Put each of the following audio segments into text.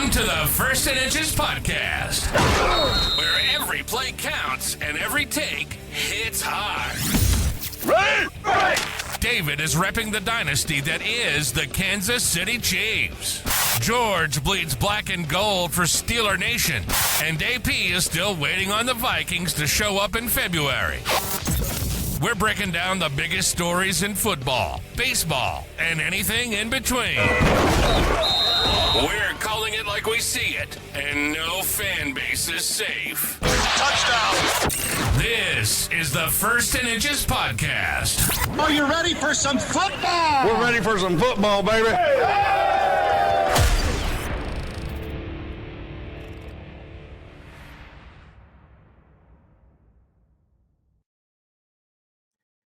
Welcome to the First and Inches podcast, where every play counts and every take hits hard. Right. David is repping the dynasty that is the Kansas City Chiefs. George bleeds black and gold for Steeler Nation, and AP is still waiting on the Vikings to show up in February. We're breaking down the biggest stories in football, baseball, and anything in between. We're calling it like we see it, and no fan base is safe. Touchdown! This is the First and Inches podcast. Are you ready for some football? We're ready for some football, baby.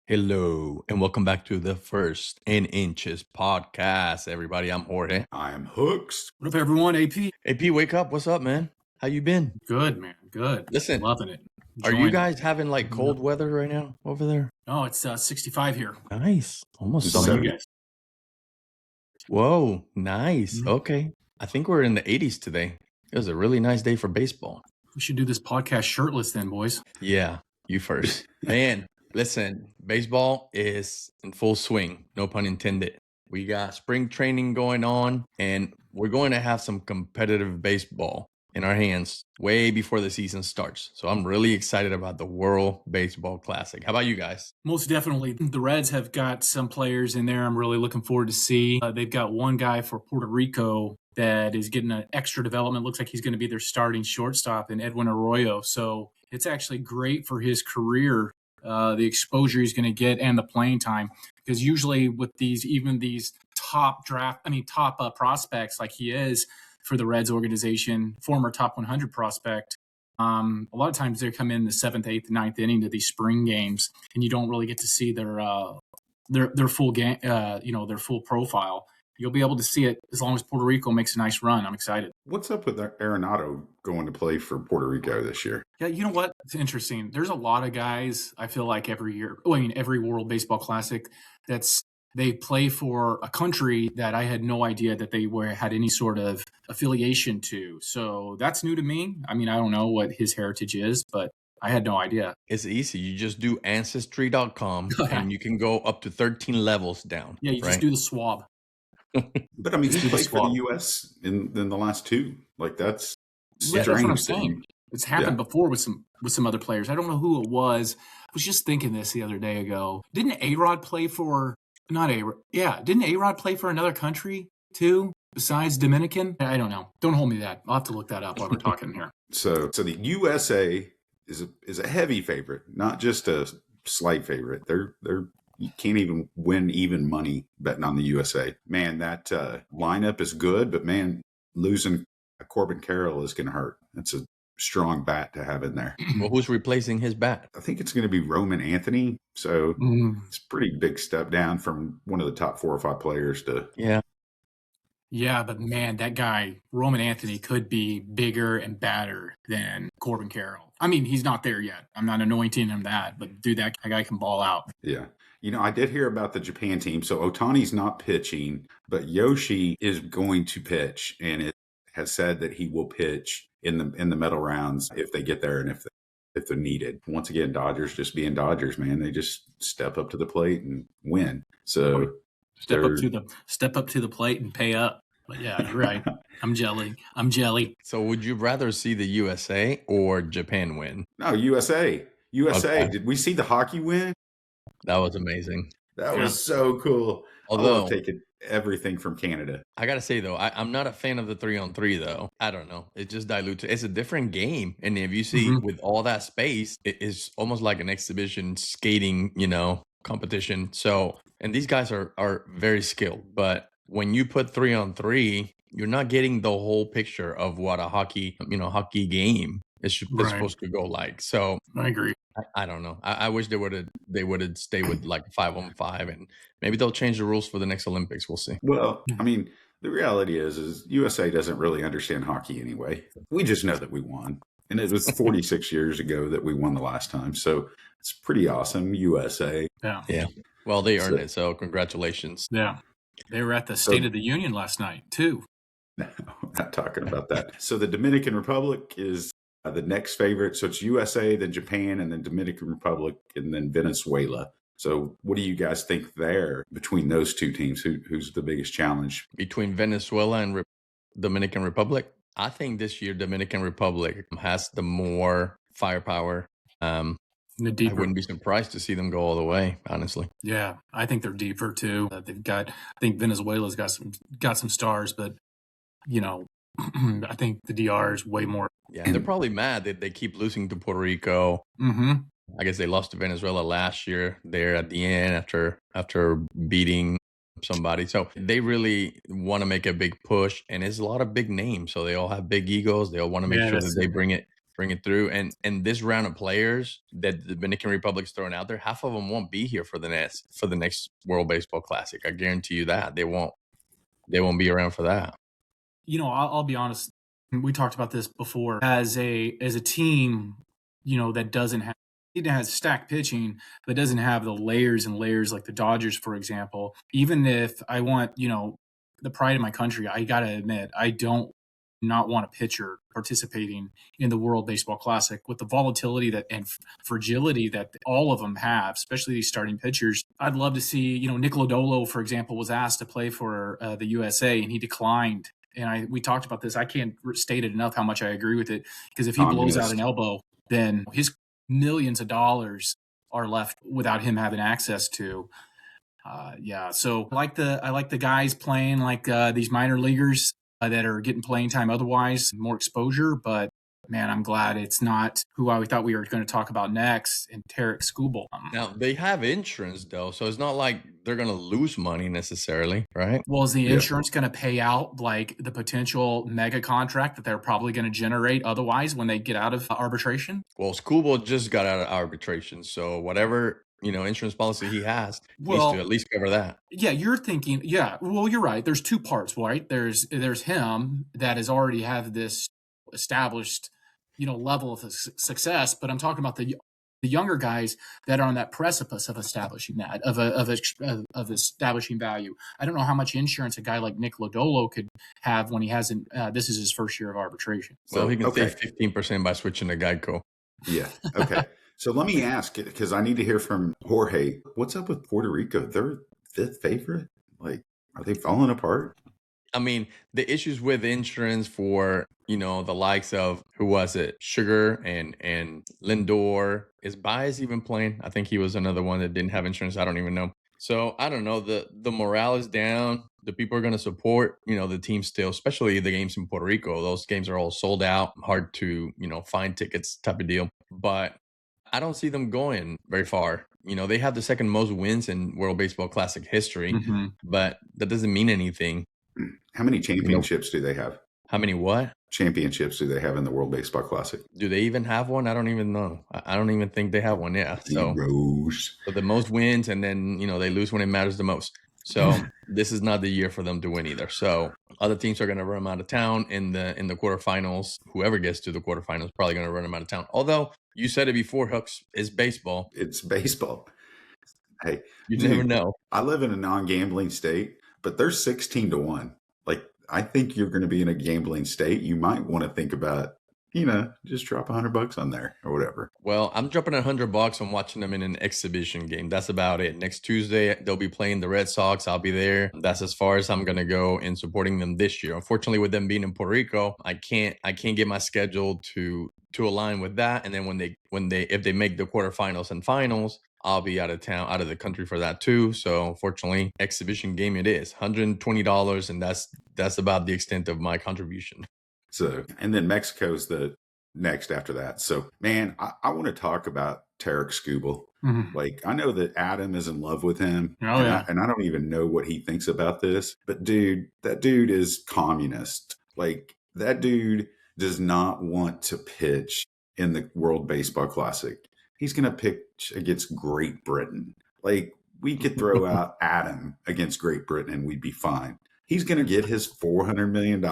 Hello, and welcome back to the First and Inches podcast. Everybody, I'm Jorge. I'm Hooks. What up, everyone? AP. AP, wake up. What's up, man? How you been? Good, man. Good. Listen, Loving it. are you guys having like cold weather right now over there? Oh, it's 65 here. Nice. Almost So- summer. You guys. Whoa, nice. Mhm. Okay. I think we're in the 80s today. It was a really nice day for baseball. We should do this podcast shirtless then, boys. Yeah, you first. Man, listen, baseball is in full swing, no pun intended. We got spring training going on, and we're going to have some competitive baseball in our hands way before the season starts. So I'm really excited about the World Baseball Classic. How about you guys? Most definitely. The Reds have got some players in there I'm really looking forward to see. They've got one guy for Puerto Rico that is getting an extra development. Looks like he's going to be their starting shortstop in Edwin Arroyo. So it's actually great for his career, the exposure he's going to get and the playing time. Because usually with these top prospects like he is for the Reds organization, former top 100 prospect, a lot of times they come in the 7th, 8th, 9th inning to these spring games, and you don't really get to see their full game, their full profile. You'll be able to see it as long as Puerto Rico makes a nice run. I'm excited. What's up with Arenado going to play for Puerto Rico this year? Yeah, you know what? It's interesting. There's a lot of guys, I feel like every World Baseball Classic, they play for a country that I had no idea that they had any sort of affiliation to. So that's new to me. I mean, I don't know what his heritage is, but I had no idea. It's easy. You just do ancestry.com and you can go up to 13 levels down. Yeah, you just do the swab. But I mean, he Just do the played for swap. the U.S. in the last two. Like that's Yeah, that's what I'm strange. saying. It's happened before with some other players. I don't know who it was. I was just thinking this the other day ago. Didn't A-Rod play for didn't A-Rod play for another country too besides Dominican? I don't know. Don't hold me to that. I'll have to look that up while we're talking here. So the USA is a heavy favorite, not just a slight favorite. They're you can't even win even money betting on the USA. Man, that lineup is good, but man, losing Corbin Carroll is going to hurt. That's a strong bat to have in there. Well, who's replacing his bat? I think it's going to be Roman Anthony. So it's a pretty big step down from one of the top 4 or 5 players to. Yeah. Yeah, but man, that guy, Roman Anthony, could be bigger and badder than Corbin Carroll. I mean, he's not there yet. I'm not anointing him that, but dude, that guy can ball out. Yeah. You know, I did hear about the Japan team. So Otani's not pitching, but Yoshi is going to pitch, and it has said that he will pitch in the medal rounds if they get there and if they're needed. Once again, Dodgers just being Dodgers, man. They just step up to the plate and win. So Step up to the plate and pay up. But yeah, you're right. I'm jelly. So would you rather see the USA or Japan win? No, USA. Okay. Did we see the hockey win? That was amazing. That was so cool. Although I've taken everything from Canada. I gotta say though, I'm not a fan of the 3-on-3 though. I don't know. It just dilutes it. It's a different game. And if you see with all that space, it is almost like an exhibition skating, competition. So, and these guys are very skilled, but when you put 3-on-3, you're not getting the whole picture of what a hockey game is supposed to go like. So I agree. I don't know. I wish they would stay with like 5-on-5, and maybe they'll change the rules for the next Olympics. We'll see. Well, I mean, the reality is USA doesn't really understand hockey anyway. We just know that we won. And it was 46 years ago that we won the last time. So it's pretty awesome, USA. Yeah. Well, they earned it, so congratulations. Yeah. They were at the State of the Union last night, too. Not talking about that. So the Dominican Republic is the next favorite. So it's USA, then Japan, and then Dominican Republic, and then Venezuela. So what do you guys think there between those two teams? Who's the biggest challenge? Between Venezuela and Dominican Republic, I think this year Dominican Republic has the more firepower. I wouldn't be surprised to see them go all the way, honestly. Yeah, I think they're deeper too. I think Venezuela's got some stars, but I think the DR is way more. Yeah, and they're probably mad that they keep losing to Puerto Rico. Mm-hmm. I guess they lost to Venezuela last year there at the end after beating somebody. So they really want to make a big push, and it's a lot of big names. So they all have big egos. They all want to make sure that they bring it through. And this round of players that the Dominican Republic's throwing out there, half of them won't be here for the next World Baseball Classic. I guarantee you that they won't be around for that. I'll be honest. We talked about this before. As a team, that doesn't have. It has stacked pitching, but doesn't have the layers and layers like the Dodgers, for example. Even if I want, the pride of my country, I got to admit, I don't not want a pitcher participating in the World Baseball Classic with the volatility and fragility that all of them have, especially these starting pitchers. I'd love to see, Nick Lodolo, for example, was asked to play for the USA and he declined. And we talked about this. I can't state it enough how much I agree with it, because if he blows out an elbow, then his millions of dollars are left without him having access to. So I like the guys playing like these minor leaguers that are getting playing time otherwise, more exposure. But man, I'm glad it's not who I thought we were going to talk about next, and Tarek Skubal. Now, they have insurance, though, so it's not like they're going to lose money necessarily, right? Well, is the insurance going to pay out like the potential mega contract that they're probably going to generate otherwise when they get out of arbitration? Well, Skubal just got out of arbitration, so whatever insurance policy he has needs to at least cover that. Yeah, you're thinking. Yeah, well, you're right. There's two parts, right? There's him that has already have this established level of success, but I'm talking about the younger guys that are on that precipice of establishing that of establishing value. I don't know how much insurance a guy like Nick Lodolo could have when he hasn't. This is his first year of arbitration. So he can save 15% by switching to Geico. Yeah. Okay. So let me ask, because I need to hear from Jorge. What's up with Puerto Rico? They're fifth favorite. Like, are they falling apart? I mean, the issues with insurance for, the likes of, who was it? Sugar and Lindor. Is Baez even playing? I think he was another one that didn't have insurance. I don't even know. So I don't know. The morale is down. The people are going to support, the team still, especially the games in Puerto Rico. Those games are all sold out, hard to, find tickets type of deal. But I don't see them going very far. They have the second most wins in World Baseball Classic history, but that doesn't mean anything. How many championships do they have? How many what? Championships do they have in the World Baseball Classic? Do they even have one? I don't even know. I don't even think they have one. Yeah. So the most wins, and then, they lose when it matters the most. So this is not the year for them to win either. So other teams are going to run them out of town in the quarterfinals. Whoever gets to the quarterfinals is probably going to run them out of town. Although you said it before, Hooks, it's baseball. It's baseball. Hey, you never know. I live in a non-gambling state, but they're 16-1. Like, I think you're going to be in a gambling state. You might want to think about, just drop $100 on there or whatever. Well, I'm dropping $100 on watching them in an exhibition game. That's about it. Next Tuesday, they'll be playing the Red Sox. I'll be there. That's as far as I'm going to go in supporting them this year. Unfortunately, with them being in Puerto Rico, I can't get my schedule to align with that. And then if they make the quarterfinals and finals, I'll be out of the country for that too. So unfortunately, exhibition game it is. $120, and that's about the extent of my contribution. So, and then Mexico's the next after that. So, man, I want to talk about Tarek Skubal. Mm-hmm. Like, I know that Adam is in love with him, and I don't even know what he thinks about this. But dude, that dude is communist. Like, that dude does not want to pitch in the World Baseball Classic. He's going to pitch against Great Britain. Like, we could throw out Adam against Great Britain and we'd be fine. He's going to get his $400 million.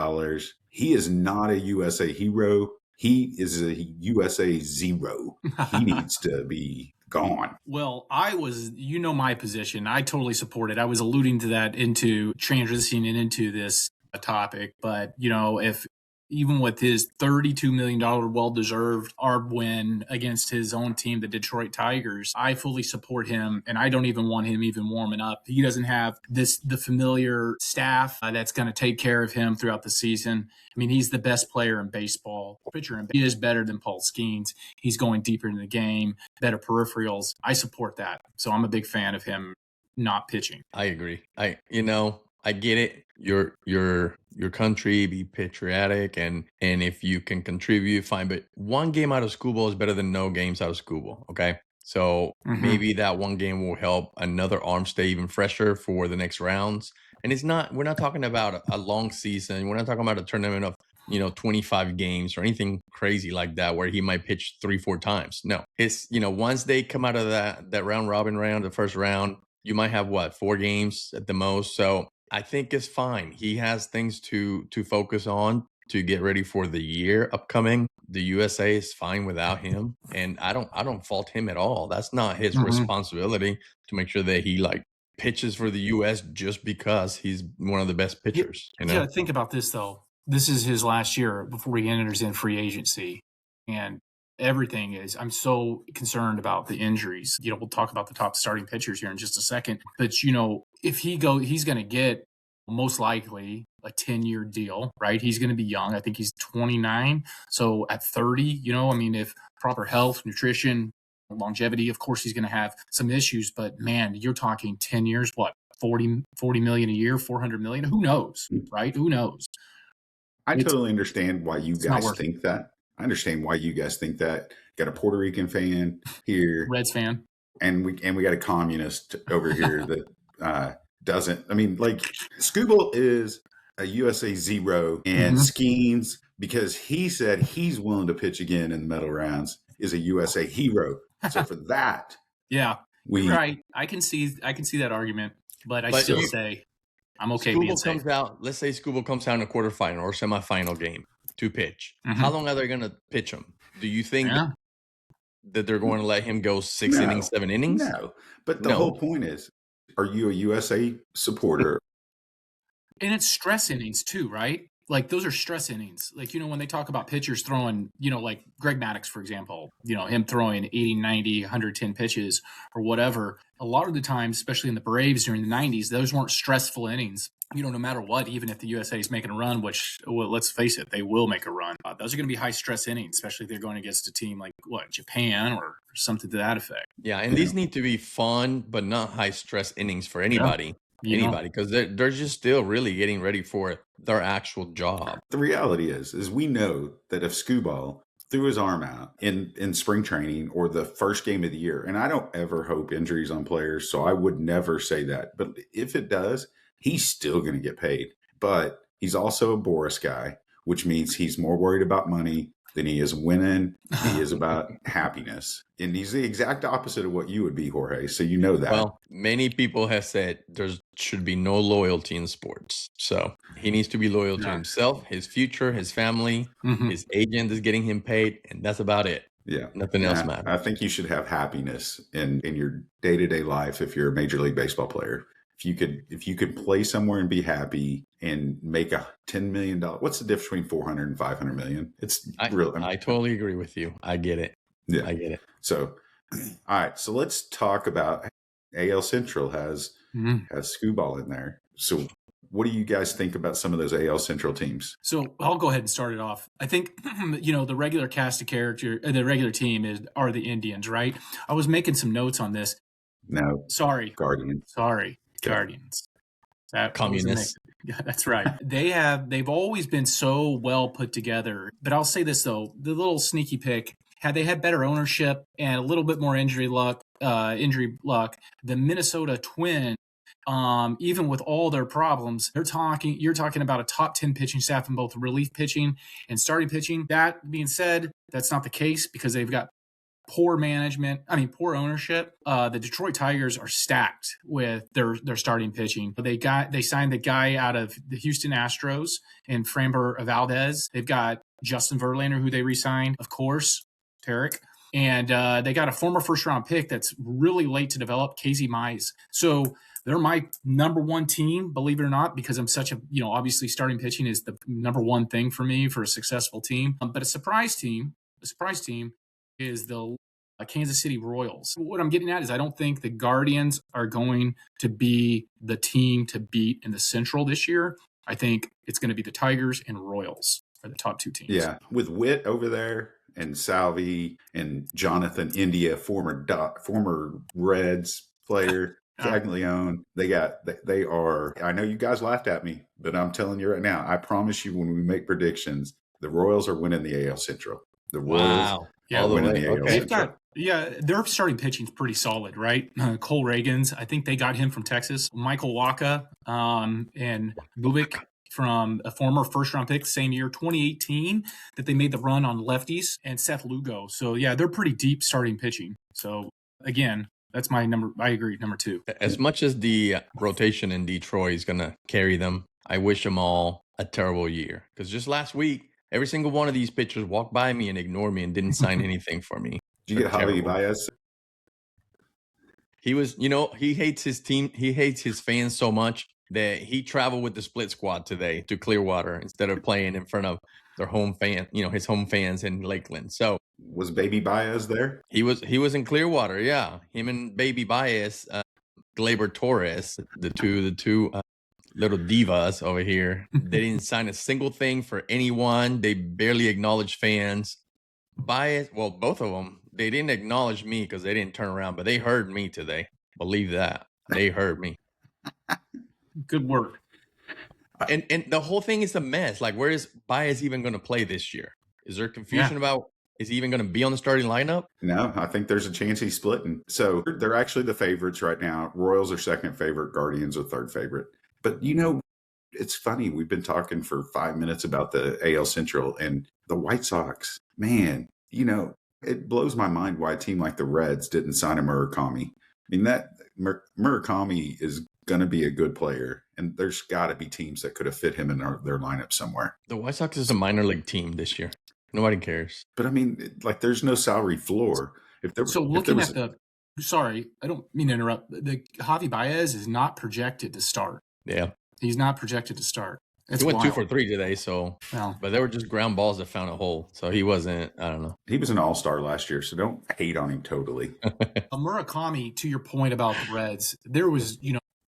He is not a USA hero. He is a USA zero. He needs to be gone. Well, my position. I totally support it. I was alluding to that into transitioning into this topic, but if even with his $32 million well-deserved ARB win against his own team, the Detroit Tigers, I fully support him, and I don't even want him even warming up. He doesn't have the familiar staff that's going to take care of him throughout the season. I mean, he's the best player in baseball. He is better than Paul Skeens. He's going deeper in the game, better peripherals. I support that. So I'm a big fan of him not pitching. I agree. I get it. Your country, be patriotic, and if you can contribute, fine. But one game out of Skubal is better than no games out of Skubal. Okay, so maybe that one game will help another arm stay even fresher for the next rounds. And we're not talking about a long season. We're not talking about a tournament of 25 games or anything crazy like that where he might pitch 3-4 times. No, it's once they come out of that round robin round, the first round, you might have 4 games at the most. So I think it's fine. He has things to focus on to get ready for the year upcoming. The USA is fine without him, and I don't fault him at all. That's not his responsibility to make sure that he pitches for the US just because he's one of the best pitchers. Yeah, think about this though. This is his last year before he enters in free agency, and everything is. I'm so concerned about the injuries. We'll talk about the top starting pitchers here in just a second. But if he's going to get most likely a 10-year deal, right? He's going to be young. I think he's 29. So at 30, if proper health, nutrition, longevity, of course he's going to have some issues. But man, you're talking 10 years. What? 40 million a year, 400 million. Who knows, right? Who knows? I totally understand why you guys think that. I understand why you guys think that. Got a Puerto Rican fan here, Reds fan, and we got a communist over here that doesn't. I mean, Skubal is a USA zero, and Skeens, because he said he's willing to pitch again in the middle rounds, is a USA hero. So for that, yeah, right. I can see that argument, but I still say I'm okay being safe. Let's say Skubal comes out in a quarterfinal or semifinal game to pitch. How long are they going to pitch him? Do you think that they're going to let him go 6 innings, 7 innings? No. But the whole point is, are you a USA supporter? And it's stress innings too, right? Those are stress innings. When they talk about pitchers throwing, like Greg Maddux, for example, him throwing 80, 90, 110 pitches or whatever. A lot of the time, especially in the Braves during the 90s, those weren't stressful innings. No matter what, even if the USA is making a run, which, let's face it, they will make a run. Those are going to be high stress innings, especially if they're going against a team like Japan or something to that effect. Yeah, and these need to be fun, but not high stress innings for anybody. Because they're just still really getting ready for their actual job. The reality is we know that if Skubal threw his arm out in spring training or the first game of the year, and I don't ever hope injuries on players, so I would never say that. But if it does, he's still going to get paid. But he's also a Boris guy, which means he's more worried about money than he is winning. He is about happiness. And he's the exact opposite of what you would be, Jorge. So you know that. Well, many people have said there should be no loyalty in sports. So he needs to be loyal to himself, his future, his family. His agent is getting him paid, and that's about it. Yeah. Nothing else matters. I think you should have happiness in your day-to-day life if you're a Major League Baseball player. If you could play somewhere and be happy and make a $10 million, what's the difference between 400 and 500 million? It's real. I totally agree with you. I get it. Yeah, I get it. So, all right. So let's talk about AL Central has Skubal in there. So what do you guys think about some of those AL Central teams? So I'll go ahead and start it off. I think, the regular cast of character, the regular team are the Indians, right? I was making some notes on this. No. Sorry. Guardians. Sorry. Guardians. That communists. Yeah, that's right. They've always been so well put together. But I'll say this though, the little sneaky pick, had they had better ownership and a little bit more injury luck, the Minnesota Twins, even with all their problems, you're talking about a top 10 pitching staff in both relief pitching and starting pitching. That being said, that's not the case because they've got poor ownership. The Detroit Tigers are stacked with their starting pitching. They signed the guy out of the Houston Astros and Framber Valdez. They've got Justin Verlander, who they re-signed, of course, Tarek. And they got a former first-round pick that's really late to develop, Casey Mize. So They're my number one team, believe it or not, because I'm such a, obviously starting pitching is the number one thing for me for a successful team. But a surprise team is the Kansas City Royals. What I'm getting at is I don't think the Guardians are going to be the team to beat in the Central this year. I think it's going to be the Tigers and Royals are the top two teams. Yeah, with Witt over there and Salvi and Jonathan India, former Reds player, Caglione. They are. I know you guys laughed at me, but I'm telling you right now, I promise you, when we make predictions, the Royals are winning the AL Central. The Royals are winning the AL Central. Their starting pitching is pretty solid, right? Cole Reagans, I think they got him from Texas. Michael Wacha and Bubik from a former first-round pick, same year, 2018, that they made the run on lefties, and Seth Lugo. So, yeah, they're pretty deep starting pitching. So, again, that's my number. I agree, number 2. As much as the rotation in Detroit is going to carry them, I wish them all a terrible year. Because just last week, every single one of these pitchers walked by me and ignored me and didn't sign anything for me. Did you get Javi Baez? He was, he hates his team. He hates his fans so much that he traveled with the split squad today to Clearwater instead of playing in front of their home fan, his home fans in Lakeland. So was Baby Baez there? He was in Clearwater. Yeah. Him and Baby Baez, Gleyber Torres, the two little divas over here. They didn't sign a single thing for anyone. They barely acknowledged fans. Baez, well, both of them, they didn't acknowledge me because they didn't turn around, but they heard me today. Believe that. They heard me. Good work. And the whole thing is a mess. Like, where is Baez even going to play this year? Is there confusion about, is he even going to be on the starting lineup? No, I think there's a chance he's splitting. So they're actually the favorites right now. Royals are second favorite. Guardians are third favorite. But, it's funny. We've been talking for 5 minutes about the AL Central and the White Sox. Man, it blows my mind why a team like the Reds didn't sign a Murakami. I mean, that Murakami is going to be a good player, and there's got to be teams that could have fit him in their lineup somewhere. The White Sox is a minor league team this year. Nobody cares. But I mean, there's no salary floor. Sorry, I don't mean to interrupt. The Javi Baez is not projected to start. Yeah, he's not projected to start. He went 2 for 3 today, but they were just ground balls that found a hole. So he wasn't, I don't know. He was an all-star last year, so don't hate on him totally. Murakami, to your point about the Reds, there's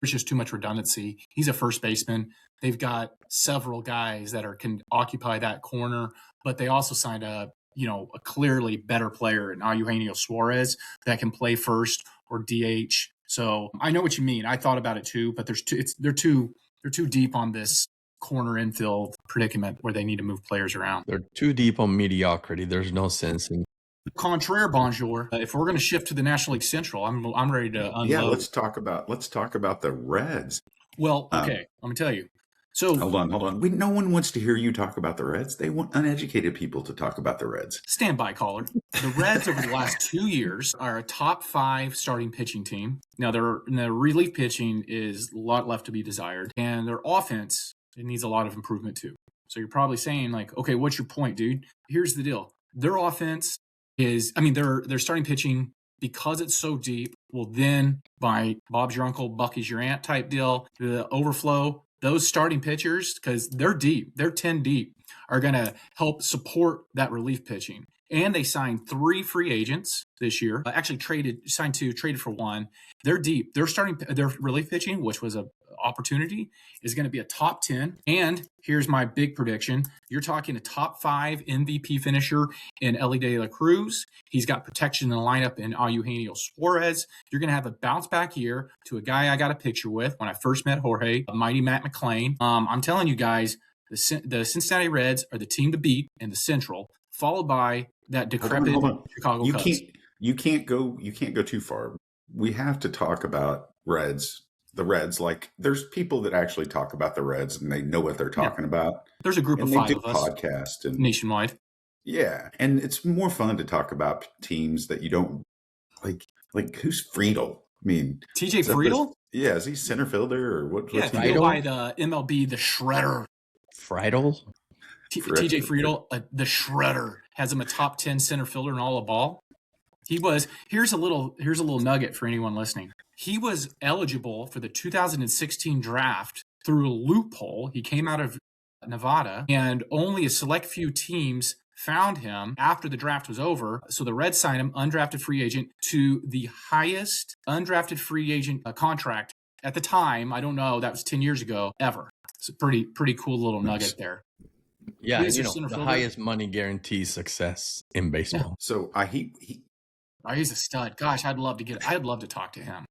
just too much redundancy. He's a first baseman. They've got several guys that can occupy that corner, but they also signed a clearly better player in Eugenio Suarez that can play first or DH. So I know what you mean. I thought about it too, but they're too deep on this corner infield predicament where they need to move players around. They're too deep on mediocrity. There's no sense in. Contraire, bonjour. If we're going to shift to the National League Central, I'm ready to unload. Yeah, let's talk about the Reds. Well, okay, let me tell you. So hold on. No one wants to hear you talk about the Reds. They want uneducated people to talk about the Reds. Stand by, caller. The Reds over the last 2 years are a top 5 starting pitching team. Now, their relief pitching is a lot left to be desired, and their offense, it needs a lot of improvement too. So you're probably saying okay, what's your point, dude? Here's the deal. Their offense is, their starting pitching, because it's so deep, will then, by Bob's your uncle, Bucky's your aunt type deal, the overflow, those starting pitchers, because they're deep, they're 10 deep, are going to help support that relief pitching. And they signed 3 free agents this year. Signed 2, traded for 1. They're deep. Their relief pitching, which was an opportunity, is going to be a top 10. And here's my big prediction. You're talking a top 5 MVP finisher in Elly De La Cruz. He's got protection in the lineup in Eugenio Suarez. You're going to have a bounce back year to a guy I got a picture with when I first met Jorge, Mighty Matt McClain. I'm telling you guys, the Cincinnati Reds are the team to beat in the Central, followed by that decrepit Chicago Cubs. You can't go too far. We have to talk about the Reds. Like, there's people that actually talk about the Reds and they know what they're talking about. There's a group of 5 of us podcast and nationwide. Yeah, and it's more fun to talk about teams that you don't like. Like, who's Friedel? I mean, TJ Friedel? Yeah, is he center fielder or what? Yeah, he go by the MLB, the Shredder. Friedel? TJ Friedel, the Shredder, has him a top 10 center fielder in all of ball. Here's a little nugget for anyone listening. he was eligible for the 2016 draft through a loophole. He came out of Nevada, and only a select few teams found him after the draft was over. So the Reds signed him, undrafted free agent, to the highest undrafted free agent contract at the time. I don't know, that was 10 years ago, ever. It's a pretty cool little nugget there. Yeah, the highest money guarantees success in baseball. Yeah. So he's a stud. Gosh, I'd love to talk to him.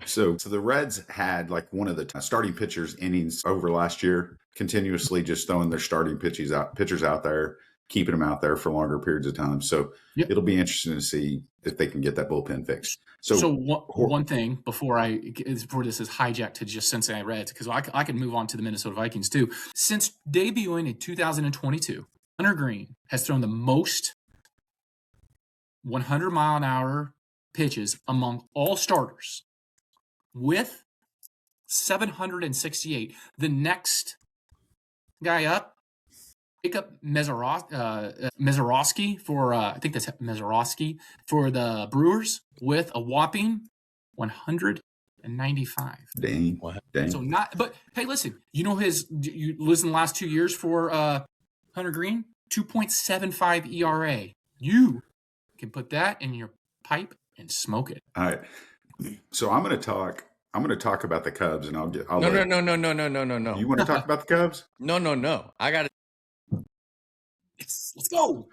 So the Reds had like one of the starting pitchers innings over last year, continuously just throwing their starting pitchers out there, keeping them out there for longer periods of time. So It'll be interesting to see if they can get that bullpen fixed. So one thing before this is hijacked to just Cincinnati Reds, because I can move on to the Minnesota Vikings too. Since debuting in 2022, Hunter Green has thrown the most 100-mile-an-hour pitches among all starters, with 768. The next guy up, pick up Mezorowski for I think that's Mezorowski for the Brewers with a whopping 195. Dang. So but hey, listen, you listen the last 2 years for Hunter Green, 2.75 ERA. You can put that in your pipe and smoke it. All right. So I'm going to talk about the Cubs, and No. You want to talk about the Cubs? No. I got it. Let's go.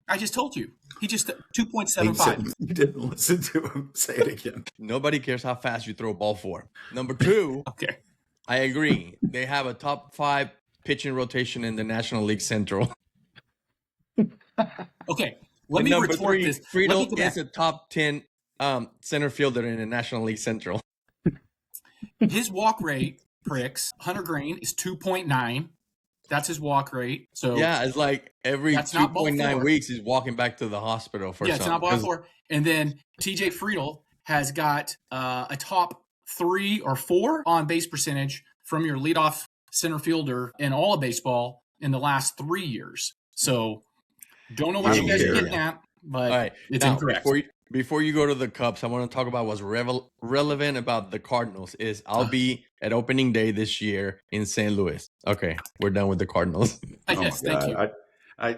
I just told you. He just 2.75. You didn't listen to him. Say it again. Nobody cares how fast you throw a ball for. Number 2. Okay. I agree. They have a top 5 pitching rotation in the National League Central. Okay. Let me retort 3, this. Friedel is a top 10 center fielder in the National League Central. His walk rate, pricks, Hunter Green, is 2.9. That's his walk rate. So yeah, it's like every 2.9 weeks he's walking back to the hospital for something. It's not ball 4. And then TJ Friedel has got a top 3 or 4 on base percentage from your leadoff center fielder in all of baseball in the last 3 years. So don't know what you guys are getting at, but it's incorrect. Before you go to the Cubs, I want to talk about what's relevant about the Cardinals. I'll be at opening day this year in St. Louis. Okay, we're done with the Cardinals. Yes, thank you. I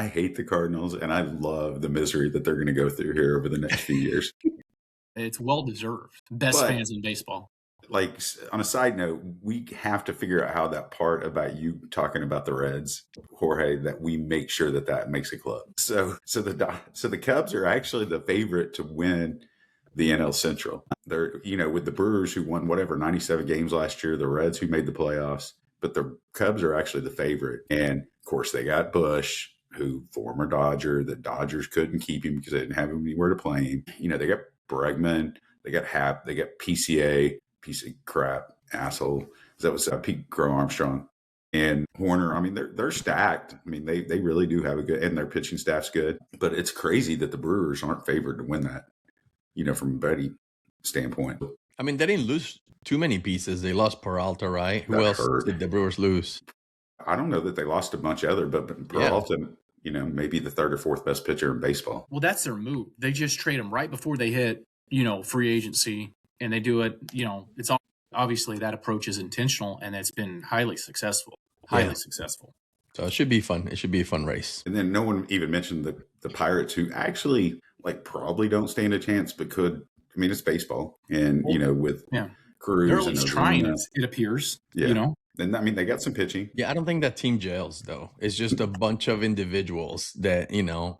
hate the Cardinals, and I love the misery that they're going to go through here over the next few years. It's well deserved. Best fans in baseball. Like, on a side note, we have to figure out how that part about you talking about the Reds, Jorge, that we make sure that makes a club. So the Cubs are actually the favorite to win the NL Central. They're, with the Brewers who won 97 games last year, the Reds who made the playoffs, but the Cubs are actually the favorite. And of course they got Bush, who former Dodger. The Dodgers couldn't keep him because they didn't have anywhere to play him. They got Bregman, they got Happ, they got PCA. Piece of crap, asshole. That was Pete Crow Armstrong and Horner. I mean, they're stacked. I mean, they really do have a good, and their pitching staff's good. But it's crazy that the Brewers aren't favored to win that. From a betting standpoint. I mean, they didn't lose too many pieces. They lost Peralta, right? Who else did the Brewers lose? I don't know that they lost a bunch of other, but Peralta, maybe the 3rd or 4th best pitcher in baseball. Well, that's their move. They just trade him right before they hit, free agency. And they do it, it's obviously that approach is intentional, and it's been highly successful. Successful. So it should be fun. It should be a fun race. And then no one even mentioned the Pirates, who actually probably don't stand a chance, but could. I mean, it's baseball, and with Cruz, they're at least trying. It appears. And I mean, they got some pitching. Yeah, I don't think that team gels though. It's just a bunch of individuals that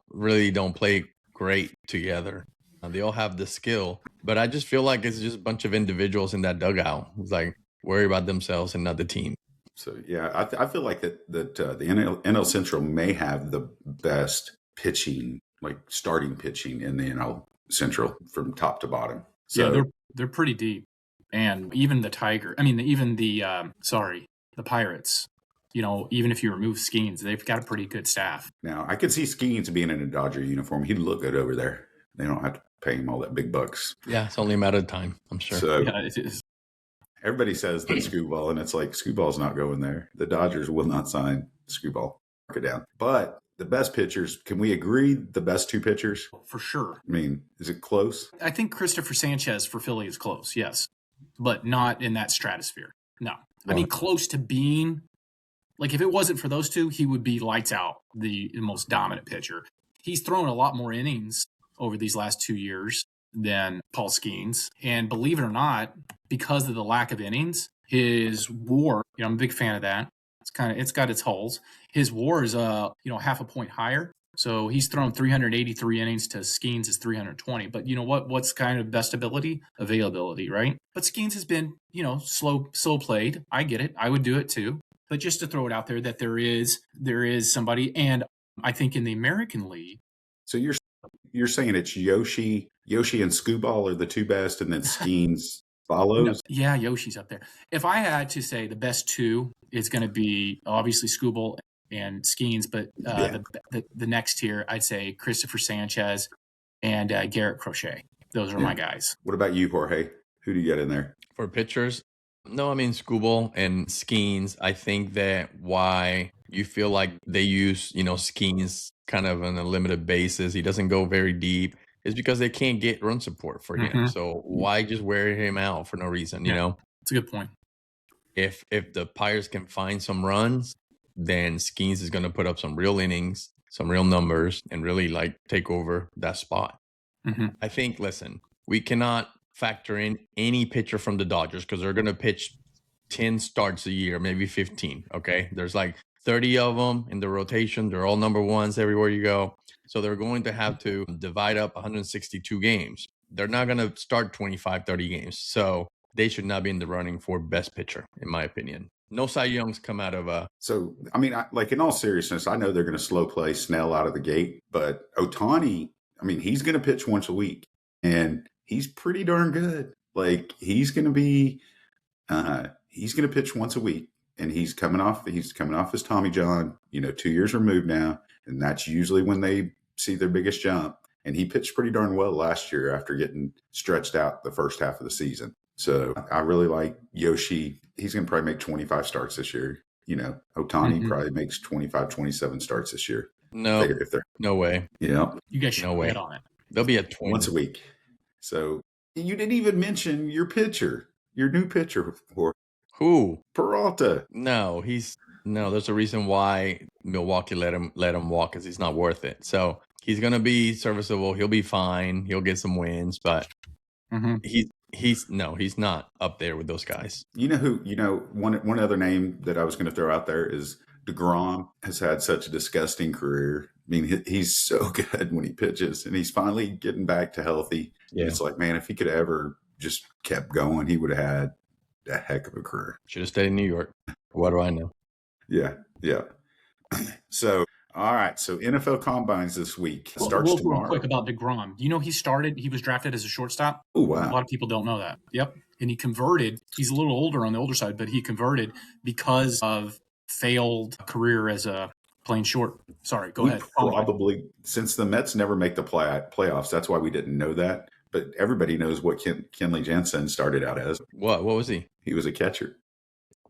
really don't play great together. They all have the skill, but I just feel like it's just a bunch of individuals in that dugout. It's like worry about themselves and not the team. So, yeah, I feel like that the NL Central may have the best pitching, starting pitching in the NL Central from top to bottom. So, yeah, they're pretty deep. And even the Pirates, even if you remove Skeens, they've got a pretty good staff. Now, I could see Skeens being in a Dodger uniform. He'd look good over there. They don't have to pay him all that big bucks. Yeah, it's only a matter of time, I'm sure. So it is. Everybody says that Skubal, and it's like Skubal's not going there. The Dodgers will not sign Skubal. Mark it down. But the best pitchers, can we agree the best two pitchers? For sure. I mean, is it close? I think Christopher Sanchez for Philly is close, yes, but not in that stratosphere. No. I mean, close to being, like, if it wasn't for those two, he would be lights out, the most dominant pitcher. He's thrown a lot more innings over these last 2 years than Paul Skeens. And believe it or not, because of the lack of innings, his WAR, I'm a big fan of that. It's got its holes. His WAR is half a point higher. So he's thrown 383 innings to Skeens is 320. But you know what? What's kind of best ability? Availability, right? But Skeens has been, slow played. I get it. I would do it too. But just to throw it out there that there is somebody, and I think in the American League. So you're saying it's Yoshi and Skubal are the two best, and then Skeens follows? No, yeah, Yoshi's up there. If I had to say the best two is going to be obviously Skubal and Skeens, but the next tier, I'd say Christopher Sanchez and Garrett Crochet. Those are my guys. What about you, Jorge? Who do you get in there? For pitchers? No, I mean, Skubal and Skeens. I think that why you feel like they use, Skeens kind of on a limited basis. He doesn't go very deep. Is because they can't get run support for him. So why just wear him out for no reason, you know? That's a good point. If the Pirates can find some runs, then Skeens is going to put up some real innings, some real numbers, and really take over that spot. I think, listen, we cannot factor in any pitcher from the Dodgers because they're going to pitch 10 starts a year, maybe 15. Okay. There's 30 of them in the rotation. They're all number ones everywhere you go. So they're going to have to divide up 162 games. They're not going to start 25, 30 games. So they should not be in the running for best pitcher, in my opinion. No Cy Youngs come out of So, I mean, in all seriousness, I know they're going to slow play Snell out of the gate, but Ohtani, I mean, he's going to pitch once a week, and he's pretty darn good. He's going to pitch once a week, and he's coming off his Tommy John, 2 years removed now, and that's usually when they see their biggest jump. And he pitched pretty darn well last year after getting stretched out the first half of the season. So I really like Yoshi. He's going to probably make 25 starts this year. Ohtani probably makes 25, 27 starts this year. No, no way. Yeah. You guys should bet on it. They'll be at 20. Once a week. So you didn't even mention your new pitcher. Who? Peralta. No, there's a reason why Milwaukee let him walk because he's not worth it. So he's going to be serviceable. He'll be fine. He'll get some wins, but he's not up there with those guys. One other name that I was going to throw out there is DeGrom has had such a disgusting career. I mean, he's so good when he pitches, and he's finally getting back to healthy. Yeah. It's man, if he could ever just kept going, he would have had a heck of a career. Should have stayed in New York. What do I know? Yeah. So, all right. So NFL Combines this week starts tomorrow. Real quick about DeGrom. He was drafted as a shortstop. Oh, wow. A lot of people don't know that. Yep. And he converted. He's a little older on the older side, but he converted because of failed career as a playing short. Sorry, go ahead. Probably, since the Mets never make the playoffs, that's why we didn't know that. But everybody knows what Kenley Jansen started out as. What was he? He was a catcher.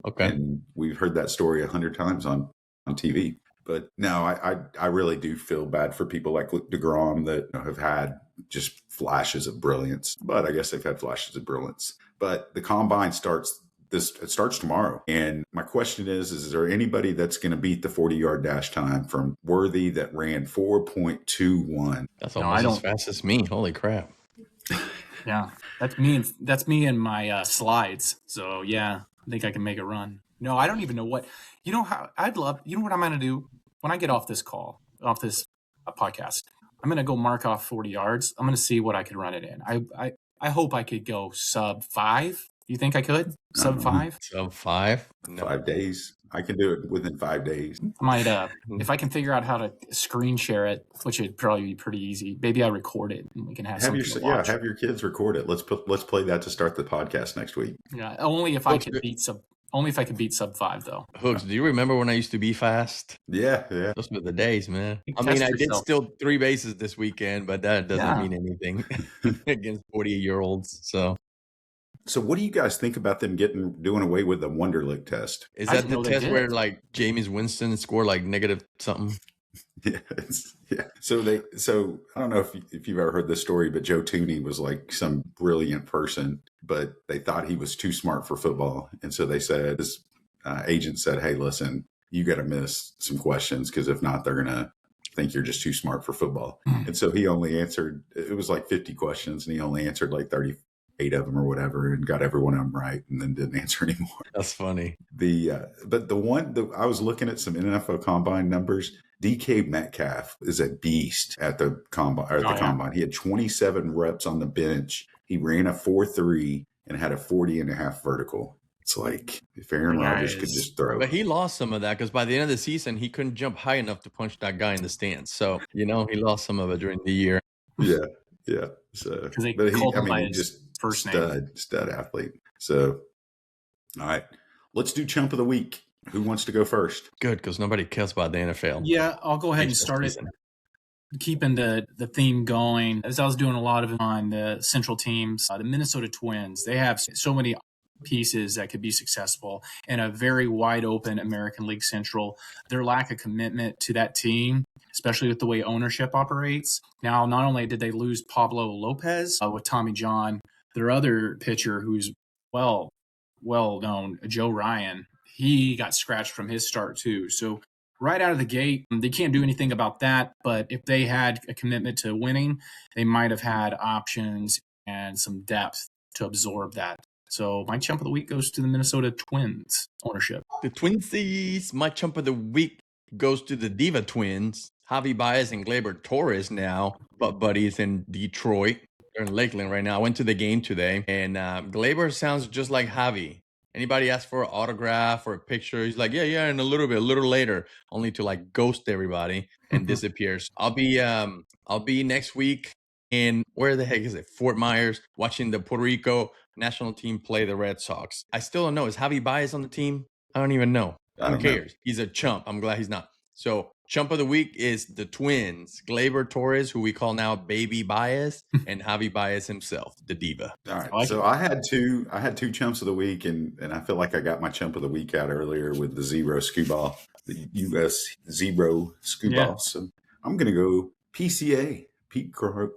Okay. And we've heard that story 100 times on TV. But no, I really do feel bad for people like DeGrom that have had just flashes of brilliance. But I guess they've had flashes of brilliance. But the Combine starts tomorrow. And my question is there anybody that's going to beat the 40-yard dash time from Worthy that ran 4.21? That's almost as fast as me. Holy crap. Yeah, that's me and my slides. So yeah, I think I can make a run. No, I don't even know what, what I'm going to do when I get off this podcast, I'm going to go mark off 40 yards. I'm going to see what I could run it in. I hope I could go sub 5. You think I could? Sub 5? Sub 5? No. 5 days. I can do it within 5 days. I might, if I can figure out how to screen share it, which would probably be pretty easy. Maybe I record it and we can have something to watch. Have your kids record it. Let's play that to start the podcast next week. Yeah, only if I could beat sub 5 though. Hooks, do you remember when I used to be fast? Yeah. Those were the days, man. I did still 3 bases this weekend, but that doesn't mean anything against 40-year-olds. So what do you guys think about them doing away with the Wonderlic test? Is that the test where Jameis Winston scored negative something? Yeah. So I don't know if you've ever heard this story, but Joe Tooney was like some brilliant person, but they thought he was too smart for football. And so they said, this agent said, hey, listen, you got to miss some questions because if not, they're going to think you're just too smart for football. And so he only answered, it was like 50 questions and he only answered like 38 of them or whatever and got every one of them right and then didn't answer anymore. That's funny. But I was looking at some NFL combine numbers. DK Metcalf is a beast at the combine. He had 27 reps on the bench. He ran a 4.3 and had a 40.5 vertical. It's like if Aaron Rodgers could just throw. But he lost some of that because by the end of the season, he couldn't jump high enough to punch that guy in the stands. So, he lost some of it during the year. Yeah. So, but he just first name. Stud athlete. So, all right, let's do chump of the week. Who wants to go first? Good, because nobody cares about the NFL. Yeah, I'll go ahead and start it. Keeping the theme going, as I was doing a lot of it on the Central teams, the Minnesota Twins, they have so many pieces that could be successful in a very wide open American League Central. Their lack of commitment to that team, especially with the way ownership operates. Now, not only did they lose Pablo Lopez with Tommy John, their other pitcher who's well known, Joe Ryan, he got scratched from his start too. So right out of the gate, they can't do anything about that. But if they had a commitment to winning, they might have had options and some depth to absorb that. So my chump of the week goes to the Minnesota Twins ownership. The Twinsies. My chump of the week goes to the Diva Twins. Javi Baez and Gleyber Torres now, but buddies in Detroit. They're in Lakeland right now. I went to the game today, and Gleyber sounds just like Javi. Anybody asks for an autograph or a picture, he's like, yeah, in a little later, only to like ghost everybody and disappears. I'll be next week in, where the heck is it? Fort Myers, watching the Puerto Rico national team play the Red Sox. I still don't know. Is Javi Baez on the team? I don't even know. Who cares? He's a chump. I'm glad he's not. So chump of the week is the Twins, Gleyber Torres, who we call now Baby Baez, and Javi Baez himself, the diva. All right. So I had two chumps of the week, and I feel like I got my chump of the week out earlier with the zero Skubal, the U.S. zero Skubal. Yeah. So I'm going to go PCA, Pete Crow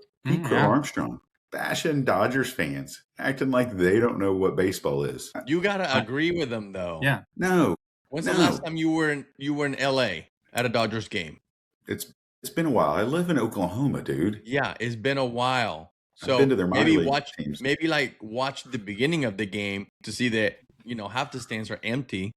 Armstrong, bashing Dodgers fans, acting like they don't know what baseball is. You got to agree with them, though. Yeah. No. When's the last time you were in L.A. at a Dodgers game? It's been a while. I live in Oklahoma, dude. Yeah, it's been a while. So I've been to their maybe watch the beginning of the game to see that, half the stands are empty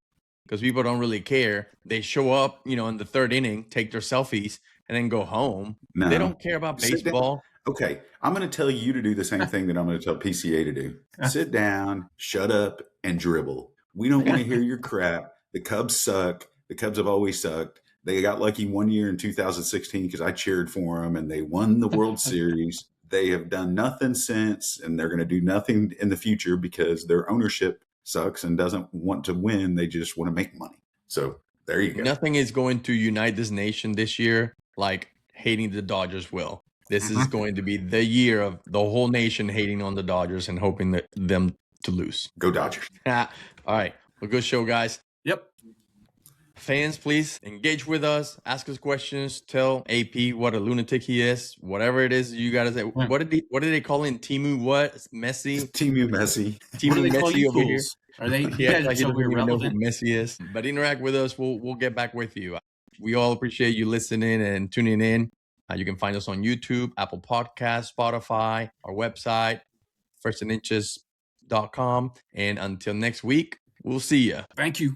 because people don't really care. They show up, in the third inning, take their selfies, and then go home. No, they don't care about baseball. Okay, I'm going to tell you to do the same thing that I'm going to tell PCA to do. Sit down, shut up, and dribble. We don't want to hear your crap. The Cubs suck. The Cubs have always sucked. They got lucky one year in 2016 because I cheered for them, and they won the World Series. They have done nothing since, and they're going to do nothing in the future because their ownership sucks and doesn't want to win. They just want to make money. So there you go. Nothing is going to unite this nation this year like hating the Dodgers will. This is going to be the year of the whole nation hating on the Dodgers and hoping that them to lose. Go Dodgers. All right. Well, good show, guys. Yep. Fans, please engage with us. Ask us questions. Tell AP what a lunatic he is. Whatever it is you got to say. What did they call him? Timu what? Messi? Timu Messi. Timu Messi over here. Are they? Yeah, like he doesn't even know who Messi is. But interact with us. We'll get back with you. We all appreciate you listening and tuning in. You can find us on YouTube, Apple Podcasts, Spotify, our website, firstandinches.com. And until next week, we'll see you. Thank you.